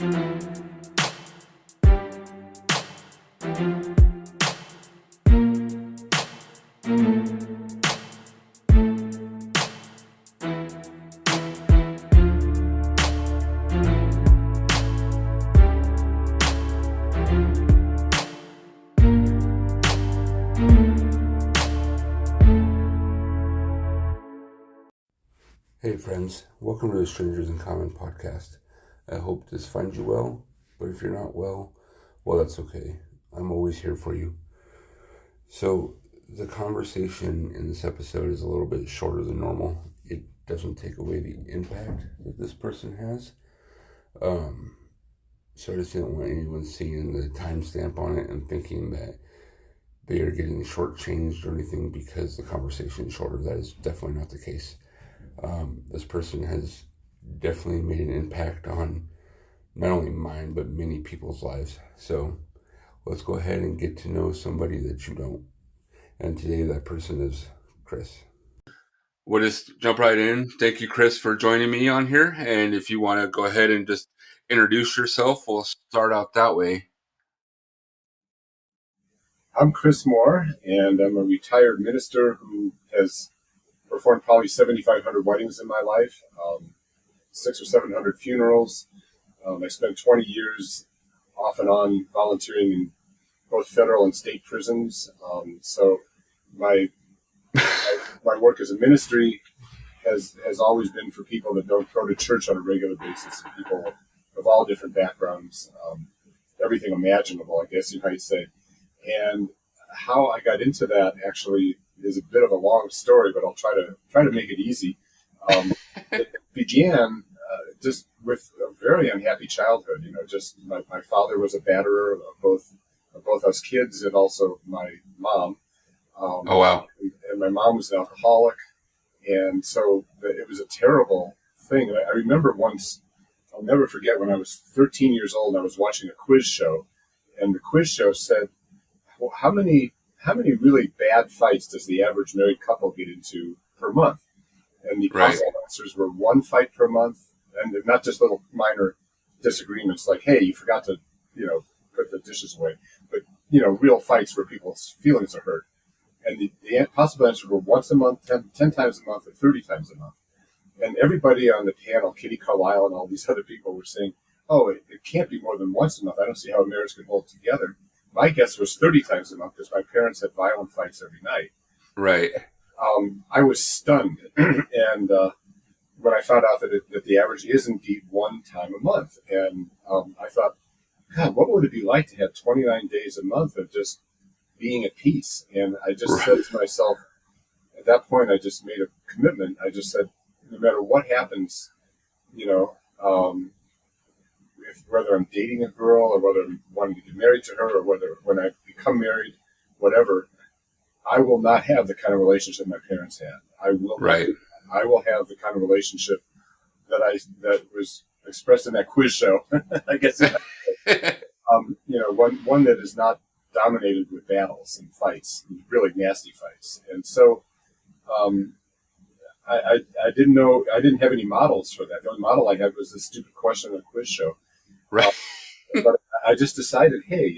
Hey friends, welcome to the Strangers in Common podcast. I hope this finds you well, but if you're not well, that's okay. I'm always here for you. So the conversation in this episode is a little bit shorter than normal. It doesn't take away the impact that this person has. So I just didn't want anyone seeing the timestamp on it and thinking that they are getting shortchanged or anything because the conversation is shorter. That is definitely not the case. This person has definitely made an impact on not only mine, but many people's lives. So let's go ahead and get to know somebody that you don't. And today that person is Chris. We'll just jump right in. Thank you, Chris, for joining me on here. And if you want to go ahead and just introduce yourself, we'll start out that way. I'm Chris Moore, and I'm a retired minister who has performed probably 7,500 weddings in my life, 600 or 700 funerals. I spent 20 years off and on volunteering in both federal and state prisons. So my work as a ministry has always been for people that don't go to church on a regular basis, people of all different backgrounds, everything imaginable, I guess you might say. And how I got into that actually is a bit of a long story, but I'll try to make it easy. It began just with a very unhappy childhood. Just my father was a batterer of both us kids and also my mom. Oh wow! And my mom was an alcoholic, and so it was a terrible thing. And I remember once, I'll never forget, when I was 13 years old, I was watching a quiz show, and the quiz show said, well, how many really bad fights does the average married couple get into per month? And the possible answers were 1 fight per month, and not just little minor disagreements like, hey, you forgot to, put the dishes away, but, real fights where people's feelings are hurt. And the possible answers were once a month, 10 times a month, or 30 times a month. And everybody on the panel, Kitty Carlisle and all these other people, were saying, oh, it can't be more than once a month. I don't see how a marriage can hold together. My guess was 30 times a month because my parents had violent fights every night. Right. I was stunned. And when I found out that the average is indeed 1 time a month. And I thought, God, what would it be like to have 29 days a month of just being at peace? And I just said to myself, at that point, I just made a commitment. I just said, no matter what happens, whether I'm dating a girl or whether I'm wanting to get married to her or whether when I become married, whatever, I will not have the kind of relationship my parents had. I will have the kind of relationship that was expressed in that quiz show. I guess, one that is not dominated with battles and fights, really nasty fights. And so, I didn't have any models for that. The only model I had was this stupid question on a quiz show. Right. But I just decided, hey,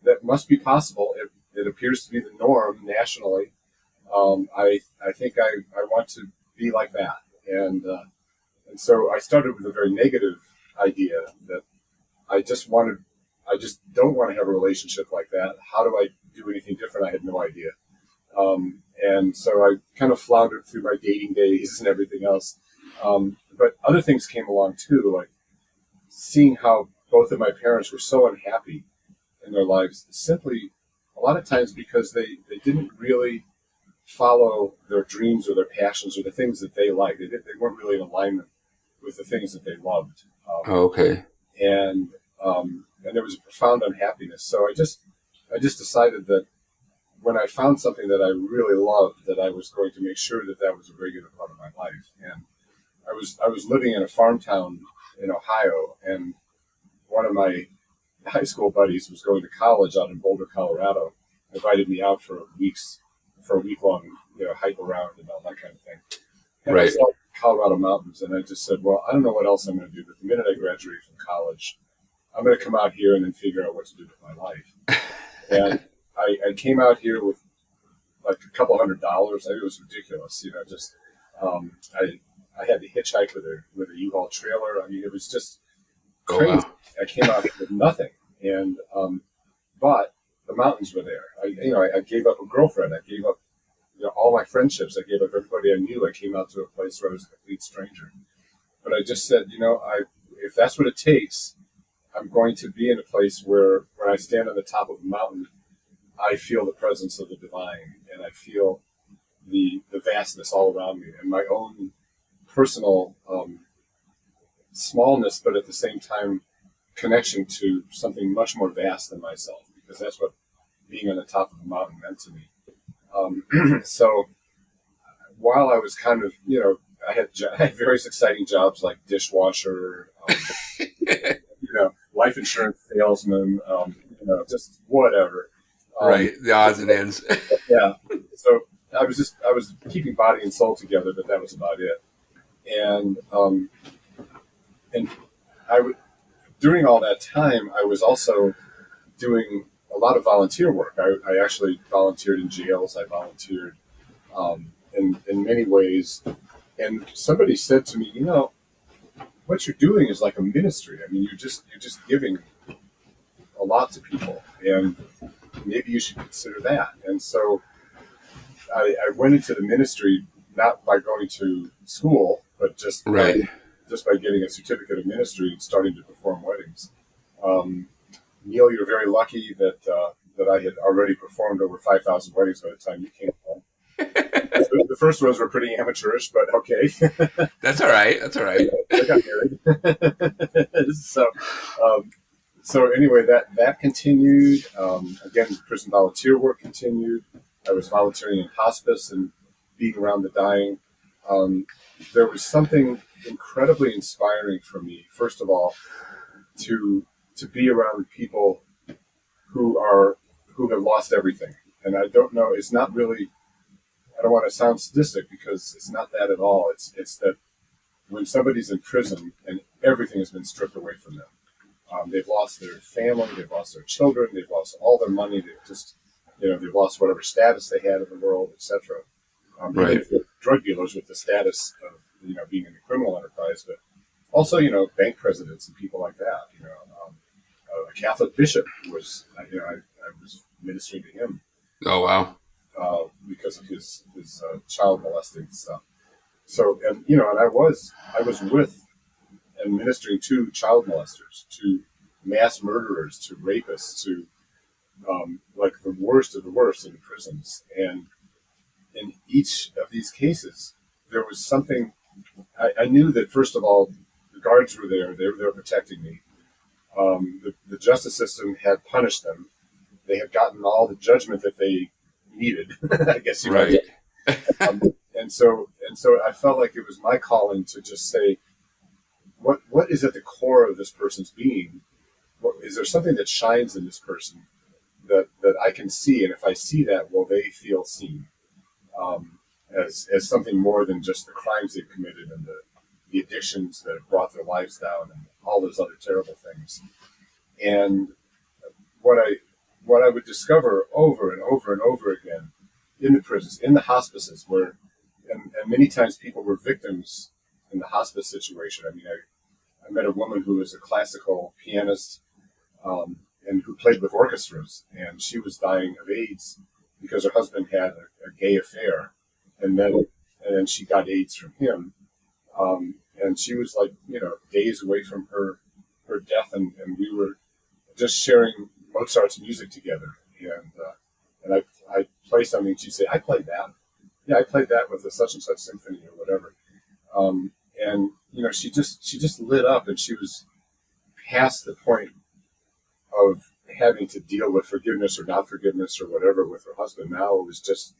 that must be possible. It appears to be the norm nationally. I think I want to be like that. And so I started with a very negative idea that I just don't want to have a relationship like that. How do I do anything different? I had no idea. And so I kind of floundered through my dating days and everything else. But other things came along too, like seeing how both of my parents were so unhappy in their lives, simply a lot of times because they didn't really follow their dreams or their passions or the things that they liked. They weren't really in alignment with the things that they loved. Okay. And there was a profound unhappiness. So I just decided that when I found something that I really loved, that I was going to make sure that was a regular part of my life. And I was living in a farm town in Ohio, and one of my high school buddies was going to college out in Boulder, Colorado, invited me out for a week-long hike around and all that kind of thing. And I saw Colorado mountains, and I just said, well, I don't know what else I'm going to do, but the minute I graduate from college, I'm going to come out here and then figure out what to do with my life. And I came out here with like a couple $100. I mean, it was ridiculous, just I had to hitchhike with a U-Haul trailer. I mean, it was just crazy. Oh, wow. I came out with nothing, and but the mountains were there. I gave up a girlfriend. I gave up all my friendships. I gave up everybody I knew. I came out to a place where I was a complete stranger. But I just said, if that's what it takes, I'm going to be in a place where when I stand on the top of a mountain, I feel the presence of the divine, and I feel the vastness all around me, and my own personal smallness, but at the same time connection to something much more vast than myself, because that's what being on the top of a mountain meant to me. So while I was kind of, I had various exciting jobs like dishwasher, life insurance salesman, just whatever. Right, the odds and ends. Yeah. So I was keeping body and soul together, but that was about it. And during all that time, I was also doing a lot of volunteer work. I actually volunteered in jails. I volunteered in many ways. And somebody said to me, what you're doing is like a ministry. I mean, you're just giving a lot to people, and maybe you should consider that. And so I went into the ministry not by going to school, but just by getting a certificate of ministry and starting to perform weddings. Neil, you're very lucky that I had already performed over 5,000 weddings by the time you came home. The first ones were pretty amateurish, but okay. That's all right. I got married. So anyway, that continued. Again, prison volunteer work continued. I was volunteering in hospice and being around the dying. There was something incredibly inspiring for me, first of all, to be around people who have lost everything. And I don't know, it's not really, I don't want to sound sadistic because it's not that at all. It's that when somebody's in prison and everything has been stripped away from them, they've lost their family, they've lost their children, they've lost all their money, they've lost whatever status they had in the world, etc. Even if they're drug dealers with the status of being in the criminal enterprise, but also bank presidents and people like that. A Catholic bishop was I was ministering to him. Oh wow! Because of his child molesting stuff. So and I was with and ministering to child molesters, to mass murderers, to rapists, to like the worst of the worst in the prisons. And in each of these cases, there was something. I knew that first of all, the guards were there; they were protecting me. The justice system had punished them. They had gotten all the judgment that they needed, I guess. Right. And so I felt like it was my calling to just say, what is at the core of this person's being? Is there something that shines in this person that I can see? And if I see that, will they feel seen as something more than just the crimes they've committed and the addictions that have brought their lives down and all those other terrible things? And what I would discover over and over and over again in the prisons, in the hospices, where and many times people were victims in the hospice situation. I mean, I met a woman who was a classical pianist and who played with orchestras, and she was dying of AIDS because her husband had a gay affair, and then she got AIDS from him, and she was like days away from her death, and we were just sharing Mozart's music together, and I play something. She'd say, "I played that. Yeah, I played that with a such and such symphony or whatever." And she just lit up, and she was past the point of having to deal with forgiveness or not forgiveness or whatever with her husband. Now it was just,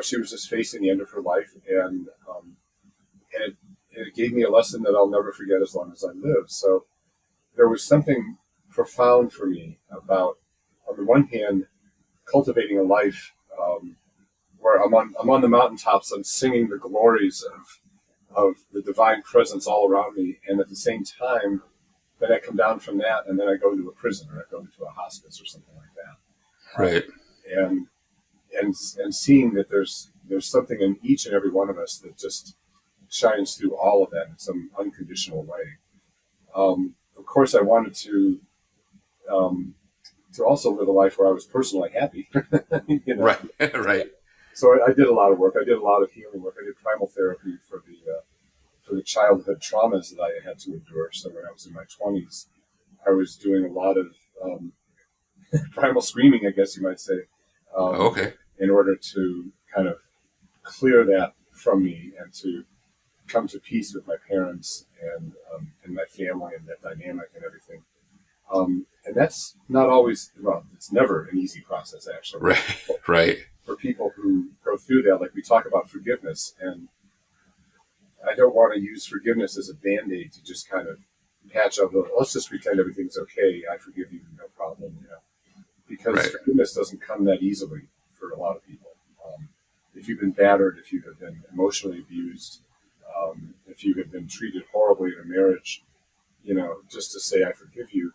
she was just facing the end of her life, and it gave me a lesson that I'll never forget as long as I live. So there was something profound for me about, on the one hand, cultivating a life where I'm on the mountaintops, I'm singing the glories of the divine presence all around me, and at the same time, then I come down from that, and then I go into a prison or I go into a hospice or something like that. Right. And and seeing that there's something in each and every one of us that just shines through all of that in some unconditional way. Of course, I wanted to also live a life where I was personally happy. You know? Right. Right. So I did a lot of work. I did a lot of healing work. I did primal therapy for the childhood traumas that I had to endure. So when I was in my 20s, I was doing a lot of primal screaming, I guess you might say, Okay. in order to kind of clear that from me and to come to peace with my parents and my family and that dynamic and everything. And that's not always, well, it's never an easy process, actually. Right. Right. For people who go through that, like we talk about forgiveness, and I don't want to use forgiveness as a band-aid to just kind of patch up, let's just pretend everything's okay, I forgive you, no problem, you know. Because Right. forgiveness doesn't come that easily for a lot of people. If you've been battered, if you have been emotionally abused, if you have been treated horribly in a marriage, you know, just to say I forgive you,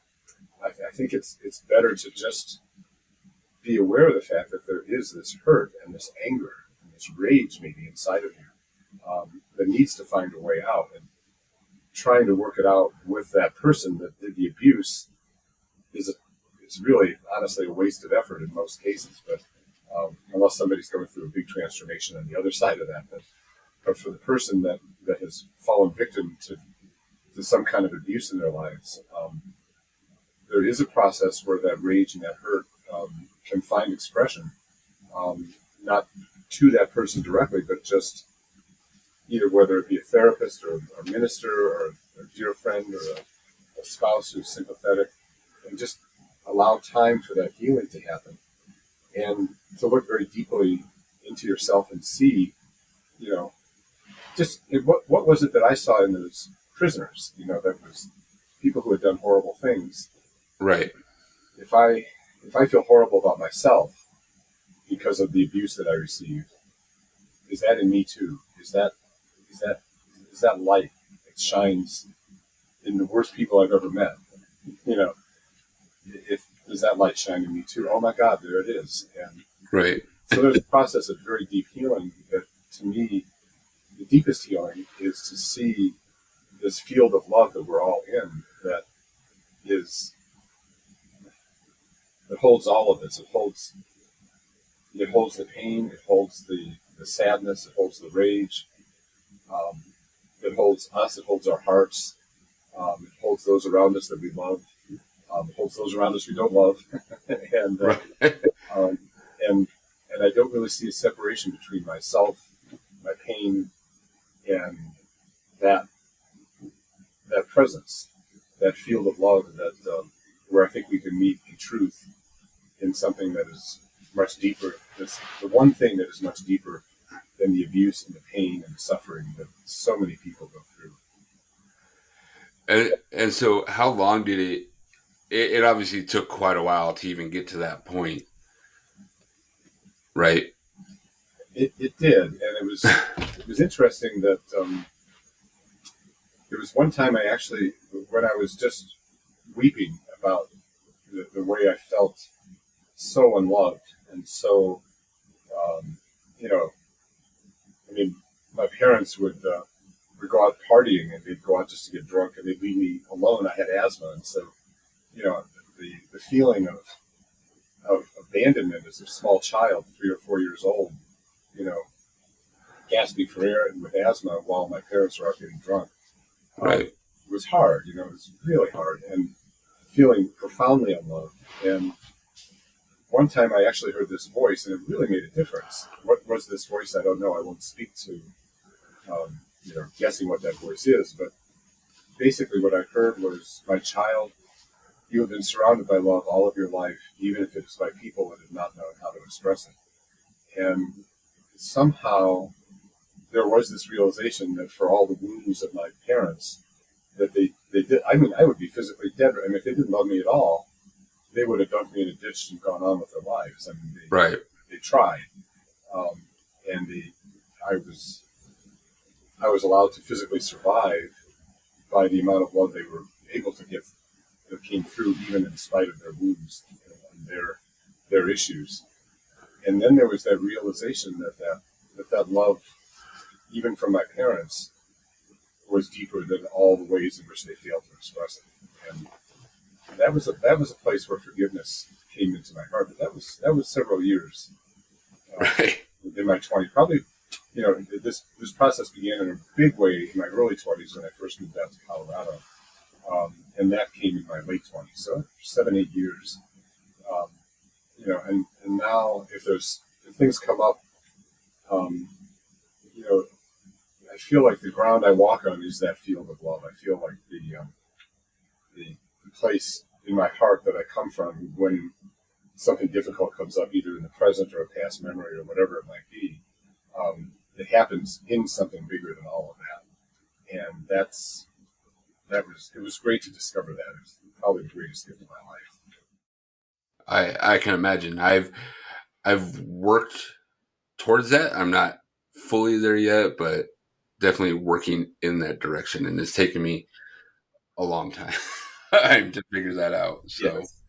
I think it's better to just be aware of the fact that there is this hurt and this anger and this rage maybe inside of you that needs to find a way out. And trying to work it out with that person that did the abuse is really honestly a waste of effort in most cases. But unless somebody's going through a big transformation on the other side of that, but for the person that has fallen victim to some kind of abuse in their lives, there is a process where that rage and that hurt can find expression, not to that person directly, but just either whether it be a therapist or a minister or a dear friend or a spouse who's sympathetic, and just allow time for that healing to happen and to look very deeply into yourself and see, you know, just what was it that I saw in those prisoners, you know, that was people who had done horrible things. Right. If I feel horrible about myself because of the abuse that I received, is that in me too? Is that light that shines in the worst people I've ever met? You know, does that light shine in me too? Oh my God, there it is. And Right. so there's a process of very deep healing that, to me, the deepest healing is to see this field of love that we're all in that holds all of this. It holds the pain, it holds the sadness, it holds the rage, it holds us, it holds our hearts, it holds those around us that we love, it holds those around us we don't love, and Right. and I don't really see a separation between myself, my pain, and that presence, that field of love, that where I think we can meet in truth in something that is much deeper. That's the one thing that is much deeper than the abuse and the pain and the suffering that so many people go through. And so how long did it obviously took quite a while to even get to that point. Right. It did, and it was interesting that there was one time I actually, when I was just weeping about the way I felt so unloved and so, you know, I mean, my parents would go out partying and they'd go out just to get drunk and they'd leave me alone. I had asthma, and so, you know, the feeling of abandonment as a small child, 3 or 4 years old, you know, gasping for air and with asthma while my parents were out getting drunk. Right. It was hard, you know, it was really hard, and feeling profoundly unloved. And one time I actually heard this voice, and it really made a difference. What was this voice? I don't know. I won't speak to, you know, guessing what that voice is, but basically what I heard was, my child, you have been surrounded by love all of your life, even if it's by people that have not known how to express it. And somehow there was this realization that for all the wounds of my parents, that they did. I mean, I would be physically dead. I mean, if they didn't love me at all, they would have dumped me in a ditch and gone on with their lives. I mean, Right. they tried, and I was allowed to physically survive by the amount of blood they were able to give that came through, even in spite of their wounds and their issues. And then there was that realization that love, even from my parents, was deeper than all the ways in which they failed to express it. And that was a place where forgiveness came into my heart. But that was several years Right. in my 20s. Probably, this process began in a big way in my early 20s when I first moved out to Colorado, and that came in my late 20s. So 7, 8 years, um, and now if things come up, um, you know, I feel like the ground I walk on is that field of love. I feel like the place in my heart that I come from when something difficult comes up, either in the present or a past memory or whatever it might be, it happens in something bigger than all of that. And it was great to discover that. It was probably the greatest gift of my life. I can imagine. I've worked towards that. I'm not fully there yet, but definitely working in that direction, and it's taken me a long time to figure that out. So, Yes.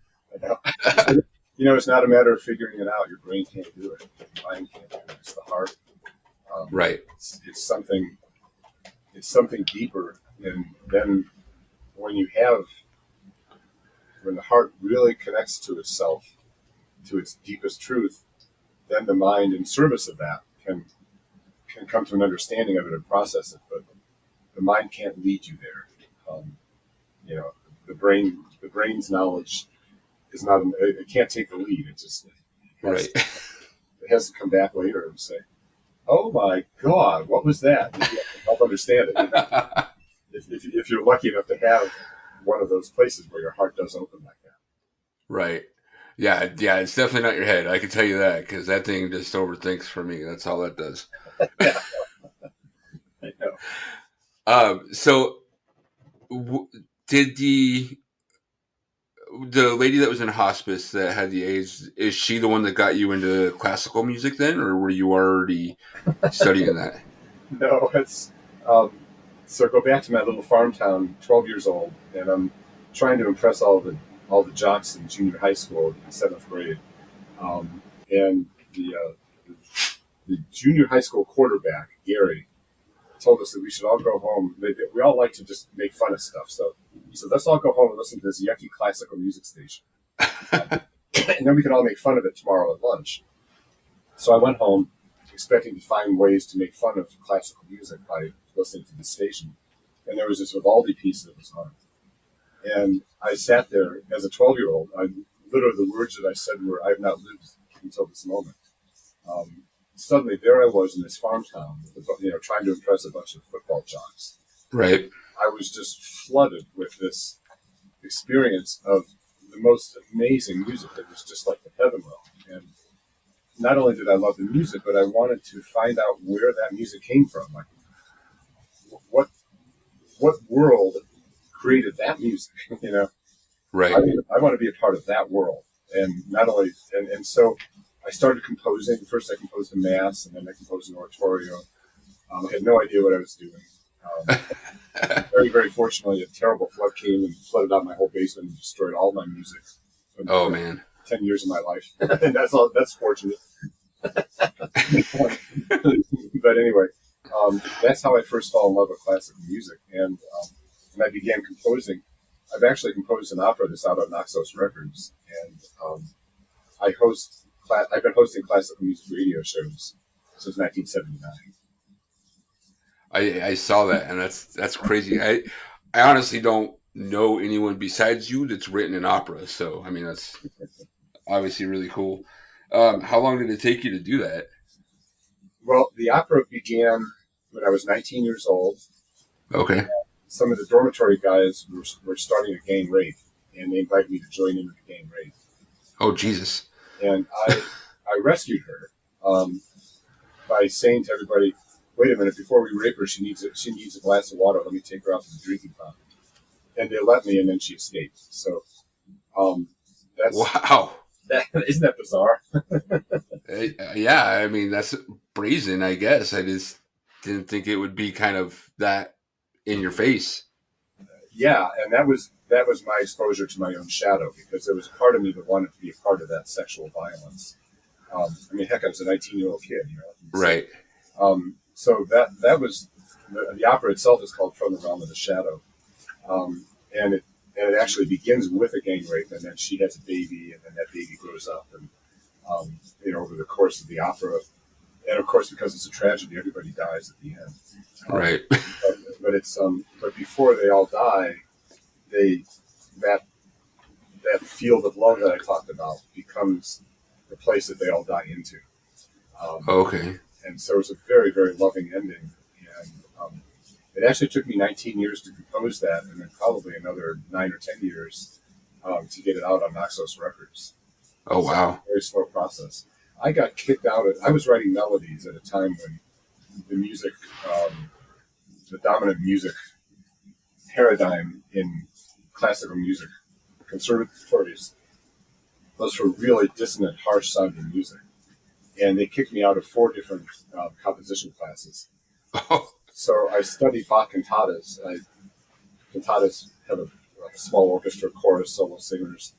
I know. It's not a matter of figuring it out. Your brain can't do it. Your mind can't do it. It's the heart. right, It's something. It's something deeper. And then when when the heart really connects to itself, to its deepest truth, then the mind, in service of that, can come to an understanding of it and process it. But the mind can't lead you there. Um, you know, the brain's knowledge is not. It can't take the lead. right. It has to come back later and say, "Oh my God, what was that?" You have to help understand it. If you're lucky enough to have one of those places where your heart does open like that. Right. Yeah, yeah, it's definitely not your head. I can tell you that because that thing just overthinks for me. That's all that does. I know. So did the lady that was in hospice that had the AIDS, is she the one that got you into classical music then, or were you already studying that? No, it's so go back to my little farm town, 12 years old, and I'm trying to impress all the jocks in junior high school in seventh grade, and the junior high school quarterback Gary told us that we should all go home. We all like to just make fun of stuff, so he said, "Let's all go home and listen to this yucky classical music station, and then we can all make fun of it tomorrow at lunch." So I went home expecting to find ways to make fun of classical music by listening to the station. And there was this Vivaldi piece that was on. And I sat there as a 12-year-old. Literally, the words that I said were, "I have not lived until this moment." Suddenly, there I was in this farm town, trying to impress a bunch of football jocks. Right. I was just flooded with this experience of the most amazing music that was just like the heaven realm. And not only did I love the music, but I wanted to find out where that music came from. Like, what world created that music? Right. I want to be a part of that world. And not only, and so I started composing. First, I composed a mass, and then I composed an oratorio. I had no idea what I was doing. Very, very fortunately, a terrible flood came and flooded out my whole basement and destroyed all my music. Oh man. 10 years of my life. And that's fortunate. But anyway, that's how I first fell in love with classical music, and I began composing. I've actually composed an opera that's out on Naxos Records, and I've been hosting classical music radio shows since 1979. I saw that, and that's crazy. I honestly don't know anyone besides you that's written an opera. So I mean, that's obviously really cool. How long did it take you to do that? Well, the opera began when I was 19 years old. Okay. Some of the dormitory guys were starting a gang raid, and they invited me to join in with the gang raid. Oh, Jesus. And I rescued her by saying to everybody, "Wait a minute, before we rape her, she needs a glass of water. Let me take her out to the drinking fountain." And they let me, and then she escaped. So that's wow. Isn't that bizarre? Yeah, I mean that's brazen. I guess I just didn't think it would be kind of that in your face. Yeah, and that was my exposure to my own shadow, because there was a part of me that wanted to be a part of that sexual violence. I mean, heck, I was a 19-year-old kid, you know. So, Right. so that was the opera itself is called From the Realm of the Shadow, and it actually begins with a gang rape, and then she has a baby, and then that baby grows up, and over the course of the opera, and of course, because it's a tragedy, everybody dies at the end. Right. But before they all die, they that that field of love that I talked about becomes the place that they all die into. Okay. And so it's a very, very loving ending. And it actually took me 19 years to compose that, and then probably another 9 or 10 years to get it out on Naxos Records. Oh, So wow. very slow process. I got kicked out of. I was writing melodies at a time when the music, the dominant music paradigm in classical music conservatories was for really dissonant, harsh sounding music. And they kicked me out of 4 different composition classes. Oh, So I studied Bach cantatas. Cantatas have a small orchestra, chorus, solo singers.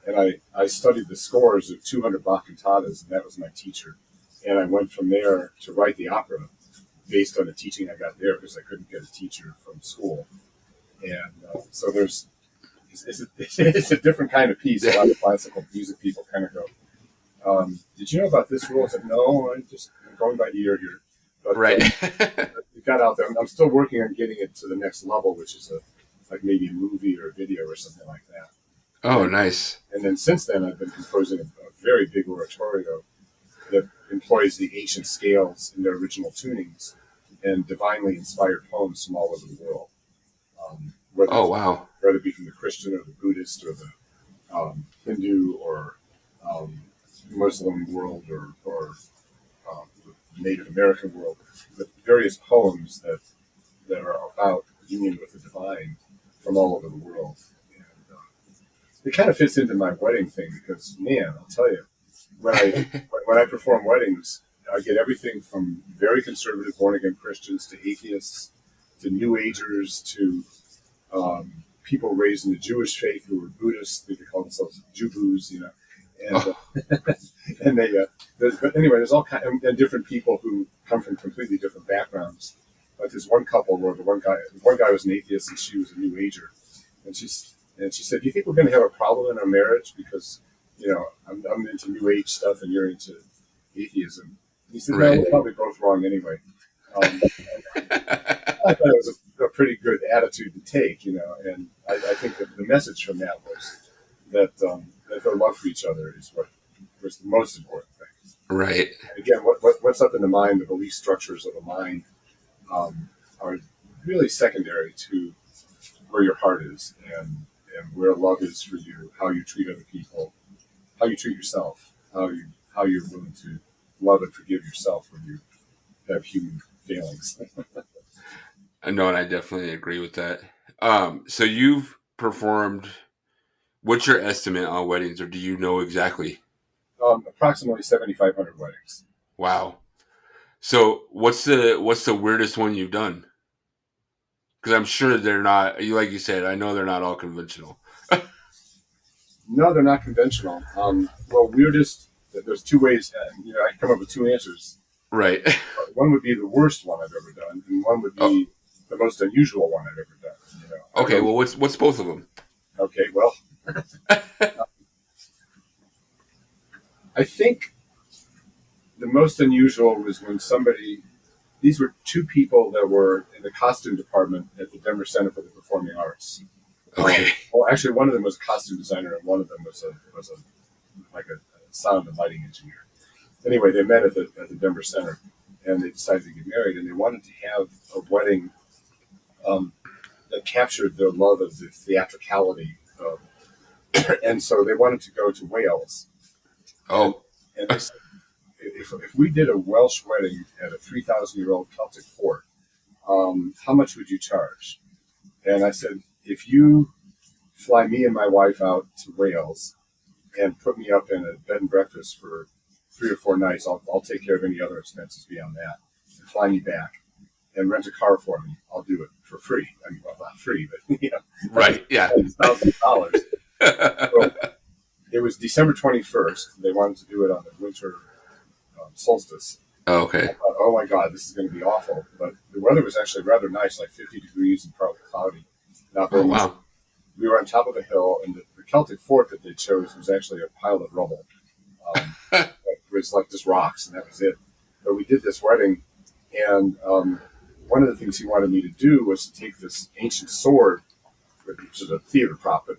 And I studied the scores of 200 Bach cantatas, and that was my teacher. And I went from there to write the opera based on the teaching I got there, because I couldn't get a teacher from school. And so it's a different kind of piece. A lot of classical music people kind of go, did you know about this rule? I said, no, I'm going by ear here. But right. it got out there. I'm still working on getting it to the next level, which is like maybe a movie or a video or something like that. Oh, nice. And then since then, I've been composing a very big oratorio that employs the ancient scales in their original tunings and divinely inspired poems from all over the world. Oh, wow. Whether it be from the Christian or the Buddhist or the Hindu or Muslim world or the Native American world, the various poems that are about union with the divine from all over the world. And it kind of fits into my wedding thing, because, man, I'll tell you, when I perform weddings, I get everything from very conservative born again Christians to atheists to New Agers to people raised in the Jewish faith who were Buddhists. They call themselves Jubus, you know. And and but anyway, there's all kind and different people who come from completely different backgrounds. But there's one couple where one guy was an atheist and she was a New Ager, and she said, "Do you think we're going to have a problem in our marriage because I'm into New Age stuff and you're into atheism?" And he said, "No, we're probably both wrong anyway." I thought it was a pretty good attitude to take, and I think that the message from that was that their love for each other is what was the most important thing. Right. And again, what's up in the mind, the belief structures of the mind, are really secondary to where your heart is and where love is for you, how you treat other people, how you treat yourself, how you're willing to love and forgive yourself when you have human failings. I know, and I definitely agree with that. So you've performed. What's your estimate on weddings, or do you know exactly? Approximately 7,500 weddings. Wow. So what's the weirdest one you've done? Because I'm sure they're not. Like you said, I know they're not all conventional. No, they're not conventional. Well, weirdest. There's 2 ways. I can come up with 2 answers. Right. One would be the worst one I've ever done, and one would be the most unusual one I've ever done. Okay. Well, what's both of them? Okay. Well, I think the most unusual was when these were 2 people that were in the costume department at the Denver Center for the Performing Arts. Okay. Well, actually, one of them was a costume designer, and one of them was a sound and lighting engineer. Anyway, they met at the Denver Center, and they decided to get married, and they wanted to have a wedding that captured their love of the theatricality, and so they wanted to go to Wales. Oh. And they said, if we did a Welsh wedding at a 3,000-year-old Celtic fort, how much would you charge? And I said, if you fly me and my wife out to Wales and put me up in a bed and breakfast for 3 or 4 nights, I'll take care of any other expenses beyond that, and fly me back. and rent a car for me. I'll do it for free. I mean, well, not free, but Right. Yeah. $1,000. So it was December 21st. They wanted to do it on the winter solstice. I Okay. thought, oh my God, this is going to be awful. But the weather was actually rather nice, like 50 degrees and probably cloudy. Not Oh very much. wow. We were on top of a hill, and the Celtic fort that they chose was actually a pile of rubble. It was like just rocks, and that was it. But we did this wedding, and one of the things he wanted me to do was to take this ancient sword, which is a theater prop, but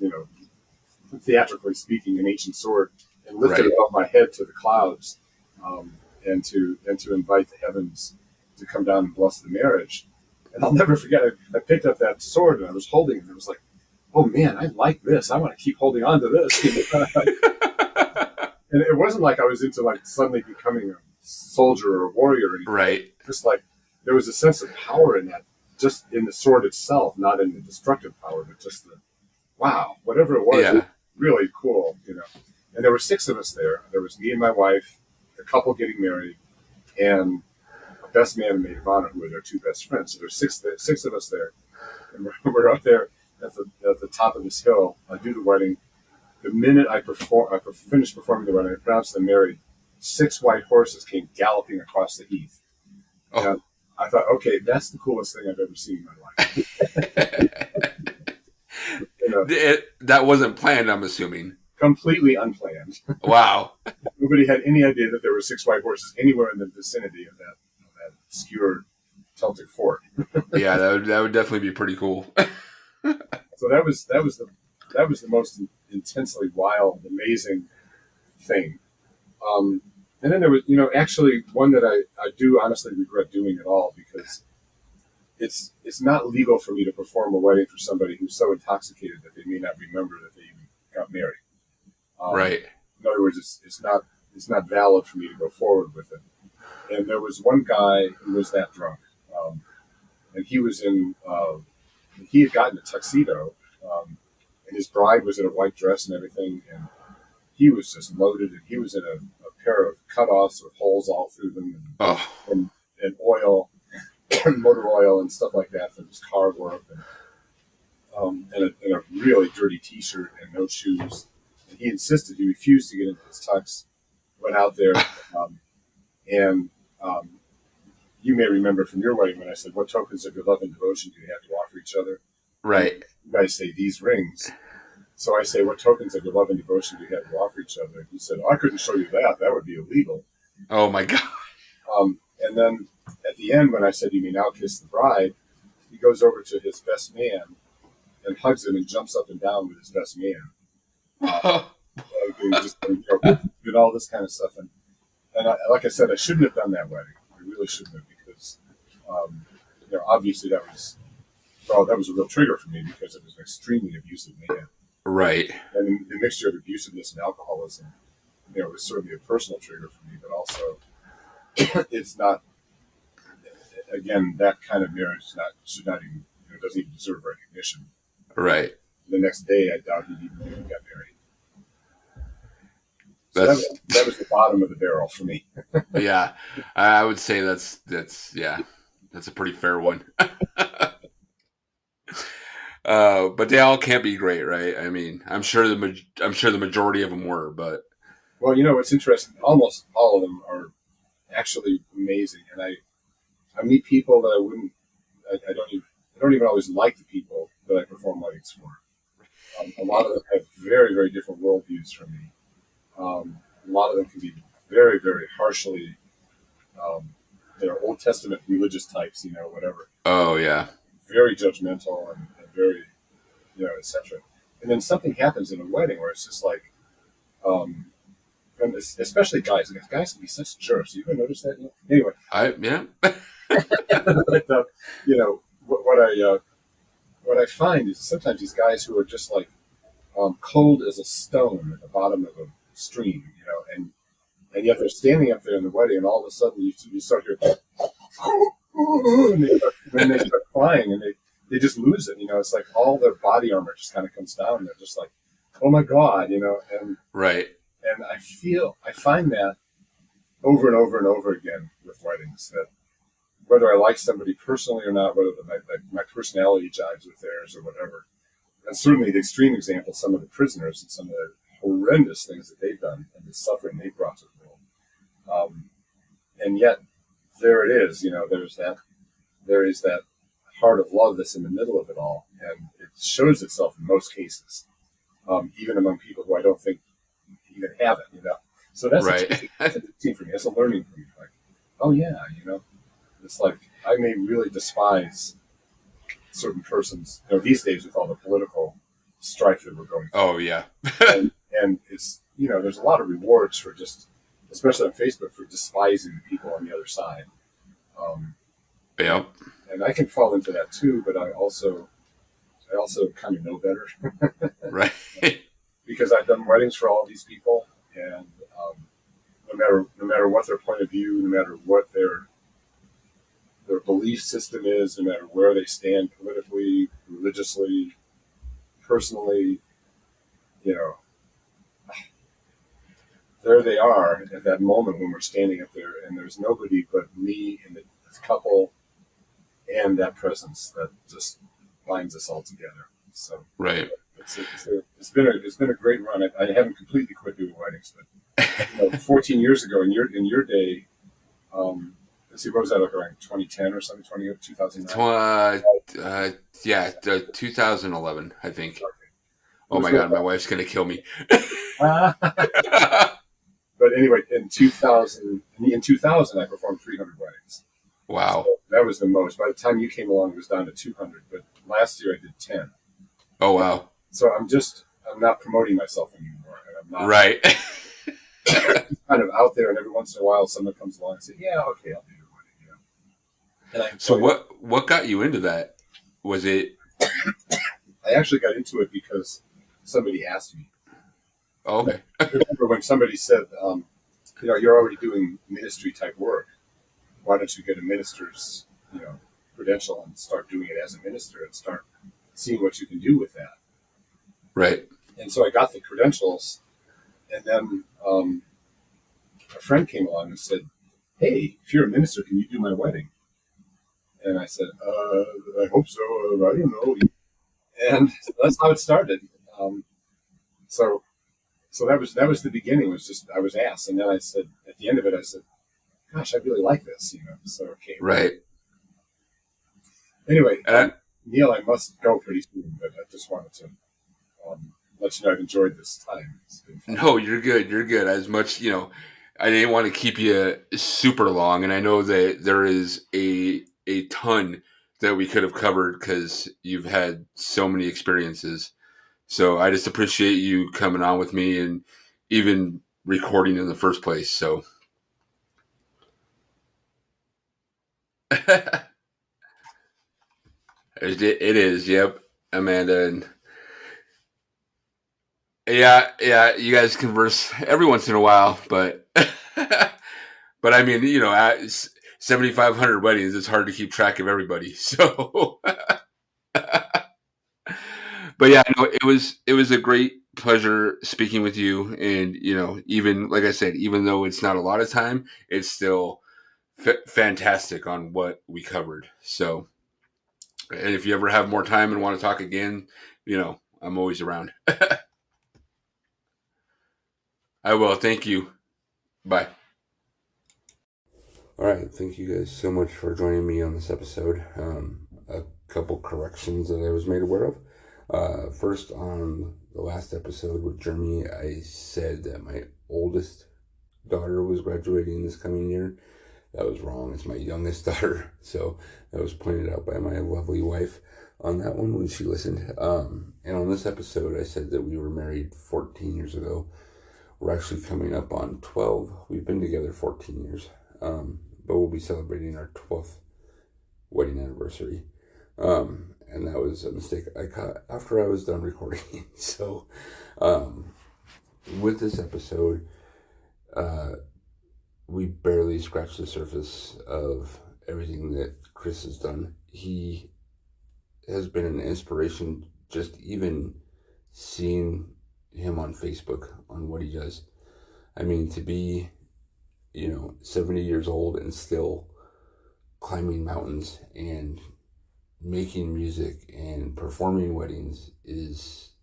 theatrically speaking, an ancient sword, and lift it Right. above my head to the clouds, and to invite the heavens to come down and bless the marriage. And I'll never forget. I picked up that sword and I was holding it. And it was like, oh man, I like this. I want to keep holding on to this. And it wasn't like I was into like suddenly becoming a soldier or a warrior or anything. Right. Just like there was a sense of power in that, just in the sword itself, not in the destructive power, but just the wow, whatever it was, it was Yeah. really cool. And there were 6 of us there. There was me and my wife, the couple getting married, and a best man and maid of honor, who were their 2 best friends. So there's six of us there, and we're up there at the top of this hill. I do the wedding. The minute I finished performing the wedding, I pronounced them married. 6 white horses came galloping across the heath. Oh. And I thought, okay, that's the coolest thing I've ever seen in my life. That wasn't planned, I'm assuming. Completely unplanned. Wow. Nobody had any idea that there were 6 white horses anywhere in the vicinity of that obscure Celtic fort. Yeah, that would definitely be pretty cool. So that was the most intensely wild, amazing thing. And then there was, actually one that I do honestly regret doing at all, because it's not legal for me to perform a wedding for somebody who's so intoxicated that they may not remember that they even got married. Right. In other words, it's not valid for me to go forward with it. And there was one guy who was that drunk, and he was he had gotten a tuxedo, and his bride was in a white dress and everything, and he was just loaded, and he was in a pair of cutoffs with holes all through them, Oh. and oil, motor oil, and stuff like that from his car work, and a really dirty T-shirt and no shoes. And he insisted, he refused to get into his tux, went out there, and you may remember from your wedding when I said, what tokens of your love and devotion do you have to offer each other? Right. You guys say, these rings. So I say, what tokens of your love and devotion do you have to offer each other? And he said, I couldn't show you that. That would be illegal. Oh my God. And then at the end, when I said, you may now kiss the bride, he goes over to his best man and hugs him and jumps up and down with his best man. Just did all this kind of stuff. And like I said, I shouldn't have done that wedding. I really shouldn't have, because obviously that was a real trigger for me, because it was an extremely abusive man. Right. And the mixture of abusiveness and alcoholism, was certainly a personal trigger for me, but also it's not, again, that kind of marriage should not even, doesn't even deserve recognition. Right. The next day, I doubt he even got married. So that was the bottom of the barrel for me. Yeah, I would say that's a pretty fair one. But they all can't be great, right? I mean, I'm sure the majority of them were, but well, what's interesting, almost all of them are actually amazing, and I meet people that I don't even always like the people that I perform weddings for. A lot of them have very, very different worldviews from me. A lot of them can be very, very harshly, Old Testament religious types, whatever. oh yeah, Very judgmental and very, etc. And then something happens in a wedding where it's just like, and especially guys. Guys can be such jerks. You ever notice that? Anyway. yeah. But, what I find is sometimes these guys who are just like cold as a stone at the bottom of a stream, and yet they're standing up there in the wedding, and all of a sudden you start hearing, and they start crying, and they just lose it. It's like all their body armor just kind of comes down, and they're just like, oh my God, and Right. and I find that over and over and over again with weddings, that whether I like somebody personally or not, whether my personality jives with theirs or whatever. And certainly the extreme example, some of the prisoners and some of the horrendous things that they've done and the suffering they've brought to the world. And yet there it is, there is that heart of love that's in the middle of it all. And it shows itself in most cases, even among people who I don't think even have it, So that's right. a teaching for me. That's a learning for me. Like, oh yeah, it's like I may really despise certain persons, these days with all the political strife that we're going through. Oh yeah. and it's, there's a lot of rewards for just, especially on Facebook, for despising the people on the other side. Yep. And I can fall into that too, but I also kind of know better. Right. Because I've done weddings for all these people, and no matter what their point of view, no matter what their belief system is, no matter where they stand politically, religiously, personally, there they are at that moment when we're standing up there, and there's nobody but me and the couple and that presence that just binds us all together. So right. It's been a great run. I haven't completely quit doing weddings, but 14 years ago in your day, let's see, what was that, like around 2010 or something, 2009? Yeah, 2011, I think. Okay. Oh my God, my wife's gonna kill me. But anyway, in 2000, I performed 300 weddings. Wow. So that was the most. By the time you came along, it was down to 200. But last year I did 10. Oh wow. So I'm not promoting myself anymore. I'm not, right. kind of out there, and every once in a while someone comes along and says, yeah, okay, I'll do your wedding. And so what got you into that? Was it? I actually got into it because somebody asked me. Oh, okay. I remember when somebody said, you're already doing ministry type work. Why don't you get a minister's, credential and start doing it as a minister and start seeing what you can do with that. Right. And so I got the credentials, and then a friend came along and said, hey, if you're a minister, can you do my wedding? And I said, I hope so. I don't know. And that's how it started. So that was the beginning. Was just I was asked, and then I said at the end of it, I said, "Gosh, I really like this." So okay. Right. Anyway, Neil, I must go pretty soon, but I just wanted to let you know I've enjoyed this time. It's been fun. No, you're good. You're good. As much, I didn't want to keep you super long, and I know that there is a ton that we could have covered because you've had so many experiences. So I just appreciate you coming on with me and even recording in the first place. So it is. Yep, Amanda. And yeah, you guys converse every once in a while, but but I mean, at 7,500 weddings, it's hard to keep track of everybody. So but yeah, no, it was a great pleasure speaking with you. And, even like I said, even though it's not a lot of time, it's still fantastic on what we covered. So, and if you ever have more time and want to talk again, I'm always around. I will. Thank you. Bye. All right. Thank you guys so much for joining me on this episode. A couple corrections that I was made aware of. First, on the last episode with Jeremy, I said that my oldest daughter was graduating this coming year. That was wrong. It's my youngest daughter. So that was pointed out by my lovely wife on that one when she listened. And on this episode, I said that we were married 14 years ago. We're actually coming up on 12. We've been together 14 years. But we'll be celebrating our 12th wedding anniversary. And that was a mistake I caught after I was done recording. So, with this episode, we barely scratched the surface of everything that Chris has done. He has been an inspiration, just even seeing him on Facebook, on what he does. I mean, to be, 70 years old and still climbing mountains and making music and performing weddings is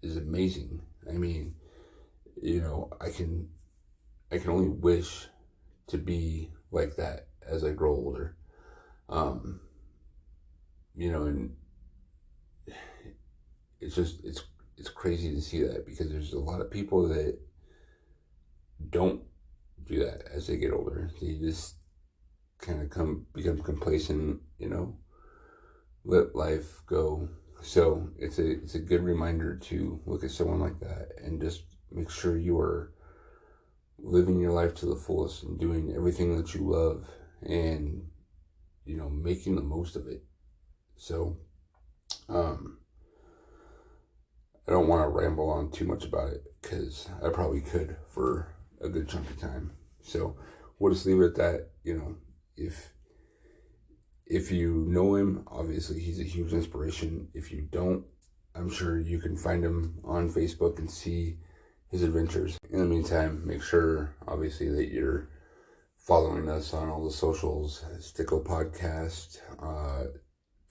amazing. I mean, I can only wish to be like that as I grow older. Um, and it's crazy to see that, because there's a lot of people that don't do that as they get older. They just kind of become complacent, let life go. So it's a good reminder to look at someone like that and just make sure you are living your life to the fullest and doing everything that you love, and making the most of it. So I don't want to ramble on too much about it, because I probably could for a good chunk of time. So we'll just leave it at that. If you know him, obviously he's a huge inspiration. If you don't, I'm sure you can find him on Facebook and see his adventures. In the meantime, make sure, obviously, that you're following us on all the socials: Stickle Podcast,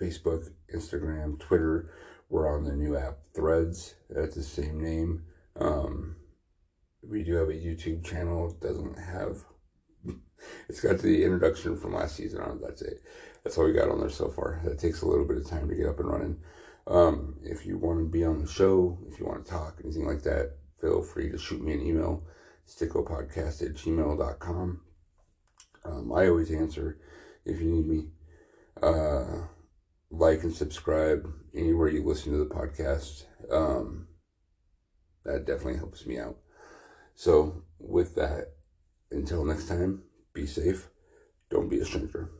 Facebook, Instagram, Twitter. We're on the new app Threads. That's the same name. We do have a YouTube channel. It doesn't have... It's got the introduction from last season on it. That's it. That's all we got on there so far. That takes a little bit of time to get up and running. If you want to be on the show, if you want to talk, anything like that, feel free to shoot me an email, sticklepodcast@gmail.com. I always answer if you need me. Like and subscribe anywhere you listen to the podcast. That definitely helps me out. So with that, until next time, be safe. Don't be a stranger.